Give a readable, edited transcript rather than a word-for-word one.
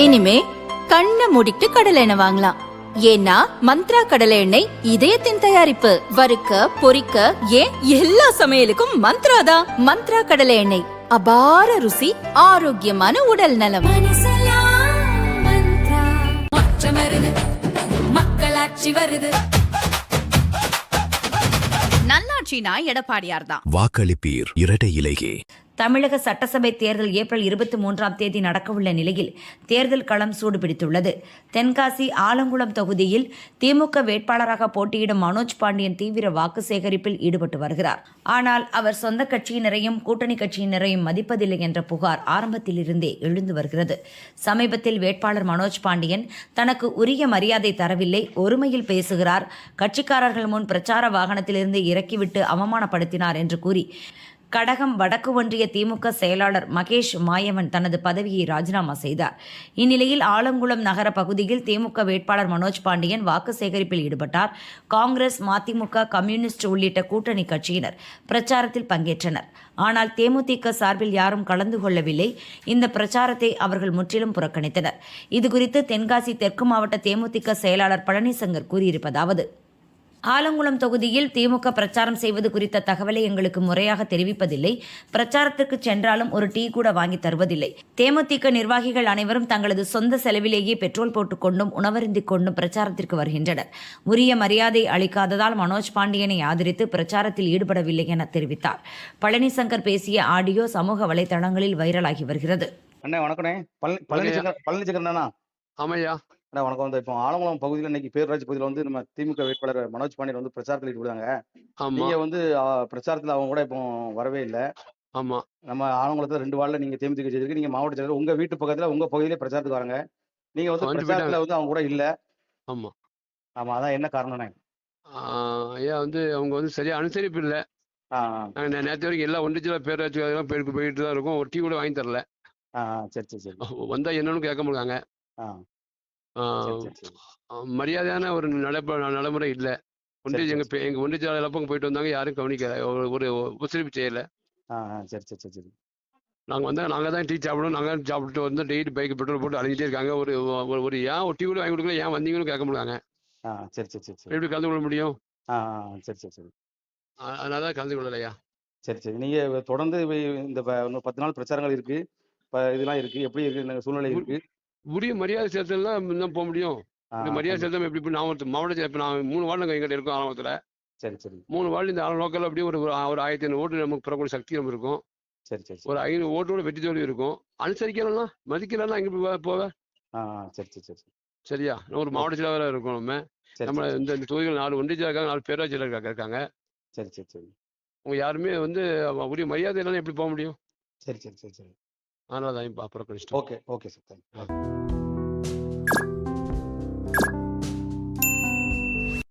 இனிமே கண்ணை மூடிட்டு கடலை எண்ணெய் வாங்கலாம். ஏன்னா மந்த்ரா கடலை எண்ணெய் இதயத்தின் தயாரிப்பு. வறுக்க பொரிக்க ஏன் எல்லா சமையலுக்கும் மந்த்ரா தான். மந்த்ரா கடலை எண்ணெய், அபார ருசி, ஆரோக்கியமான உடல் நலம். மக்களாட்சி வருது. நல்லாட்சினா எடப்பாடியார் தான். வாக்களிப்பீர் இரட்டை இலையே. தமிழக சட்டசபை தேர்தல் ஏப்ரல் 23 நடக்கவுள்ள நிலையில் தேர்தல் களம் சூடுபிடித்துள்ளது. தென்காசி ஆலங்குளம் தொகுதியில் திமுக வேட்பாளராக போட்டியிடும் மனோஜ் பாண்டியன் தீவிர வாக்கு சேகரிப்பில் ஈடுபட்டு வருகிறார். ஆனால் அவர் சொந்த கட்சியினரையும் கூட்டணி கட்சியினரையும் மதிப்பதில்லை என்ற புகார் ஆரம்பத்திலிருந்தே எழுந்து வருகிறது. சமீபத்தில் வேட்பாளர் மனோஜ் பாண்டியன் தனக்கு உரிய மரியாதை தரவில்லை, ஒருமையில் பேசுகிறார், கட்சிக்காரர்கள் முன் பிரச்சார வாகனத்திலிருந்து இறக்கிவிட்டு அவமானப்படுத்தினார் என்று கூறி கடகம் வடக்கு ஒன்றிய திமுக செயலாளர் மகேஷ் மாயவன் தனது பதவியை ராஜினாமா செய்தார். இந்நிலையில் ஆலங்குளம் நகர பகுதியில் திமுக வேட்பாளர் மனோஜ் பாண்டியன் வாக்கு சேகரிப்பில் ஈடுபட்டார். காங்கிரஸ், மதிமுக, கம்யூனிஸ்ட் உள்ளிட்ட கூட்டணி கட்சியினர் பிரச்சாரத்தில் பங்கேற்றனர். ஆனால் தேமுதிக சார்பில் யாரும் கலந்து கொள்ளவில்லை. இந்த பிரச்சாரத்தை அவர்கள் முற்றிலும் புறக்கணித்தனர். இதுகுறித்து தென்காசி தெற்கு மாவட்ட தேமுதிக செயலாளர் பழனிசங்கர் கூறியிருப்பதாவது: ஆலங்குளம் தொகுதியில் திமுக பிரச்சாரம் செய்வது குறித்த தகவலை எங்களுக்கு முறையாக தெரிவிப்பதில்லை. பிரச்சாரத்திற்கு சென்றாலும் ஒரு டீ கூட வாங்கி தருவதில்லை. தேமுதிக நிர்வாகிகள் அனைவரும் தங்களது சொந்த செலவிலேயே பெட்ரோல் போட்டுக்கொண்டும் உணவருந்திக் கொண்டும் பிரச்சாரத்திற்கு வருகின்றனர். உரிய மரியாதை அளிக்காததால் மனோஜ் பாண்டியனை ஆதரித்து பிரச்சாரத்தில் ஈடுபடவில்லை என தெரிவித்தார். பழனிசங்கர் பேசிய ஆடியோ சமூக வலைதளங்களில் வைரலாகி வருகிறது. வணக்கம். வந்து இப்போ ஆலங்குளம் பகுதியில் இன்னைக்கு பேரூராட்சி பகுதியில் வந்து நம்ம திமுக வேட்பாளர் மனோஜ் பாண்டியன் வந்து பிரச்சாரத்தில் ஈடுபடுறாங்க. நீங்க வந்து பிரச்சாரத்தில் அவங்க கூட இப்போ வரவே இல்லை. ஆமா, நம்ம ஆலங்குளத்துல 2 வார்டுல நீங்க தேமுதிக ஜெயிச்சிருக்கு. நீங்க மாவட்ட செயலர் உங்க வீட்டு பக்கத்துல உங்க பகுதியிலே பிரச்சாரத்துக்கு வராங்க. நீங்க வந்து பிரச்சாரத்துல வந்து அவங்க கூட இல்ல. ஆமா ஆமா, அதான் என்ன காரணம்னா? ஐயா வந்து அவங்க வந்து சரியா அனுசரிப்பு இல்லை. நாங்கள் நேற்று வரைக்கும் எல்லா ஒன்றிய பேராட்சி போயிட்டு தான் இருக்கோம். ஒரு டீ கூட வாங்கி தரல. சரி சரி சரி. வந்தா என்னன்னு கேட்க முடியாங்க. மரியாதையான ஒரு நடைமுறை இல்லை. ஒன்றிய எங்க ஒன்றிய செயலாளர் போயிட்டு வந்தாங்க, யாரும் கவனிக்கல, ஒரு உபசரிப்பு செய்யல. சரி சரி சரி. நாங்க தான் டீ சாப்பிடணும். நாங்க சாப்பிட்டு வந்து டெய்லி பைக் பெட்ரோல் போட்டு அழிஞ்சிட்டே இருக்காங்க. ஒரு ஏன் ஒரு டீ கூட வாங்கி கொடுக்கல, ஏன் வந்தீங்கன்னு கேட்க முடியாங்க. சரி சரி சரி. எப்படி கலந்து கொள்ள முடியும்? சரி சரி சரி. அதனாலதான் கலந்து கொள்ளலையா. சரி சரி. நீங்க தொடர்ந்து இந்த 10 நாள் பிரச்சாரங்கள் இருக்கு, இதெல்லாம் இருக்கு, எப்படி இருக்கு சூழ்நிலை இருக்கு? உரிய மரியாதை செலுத்தலாம் தான் போக முடியும். மரியாதை செலுத்தாம எப்படி? நான் மாவட்ட இப்போ நான் 3 வார்டு எங்கிட்ட இருக்கோம் ஆரம்பத்தில். சரி சரி. 3 வார்டு இந்த லோக்கல் அப்படியே ஒரு 1500 ஓட்டு நமக்கு பெறக்கூடிய சக்தி நம்ம இருக்கும். சரி சரி. ஒரு 500 ஓட்டோட வெற்றி தோல்வி இருக்கும். அனுசரிக்கலாம், மதிக்கலாம், எங்க போவேன். சரி சரி சரி. சரியா? ஒரு மாவட்ட செயலாளராக இருக்கும். நம்ம இந்த தொகுதிகள் 4 ஒன்றிய இருக்காங்க, 4 பேராட்சி இருக்காங்க. சரி சரி சரி. அவங்க யாருமே வந்து உரிய மரியாதை இல்லைன்னா எப்படி போக முடியும்? சரி சரி சரி சரி. அதனால தான் புறக்கணிச்சிட்டோம். Okay okay sir.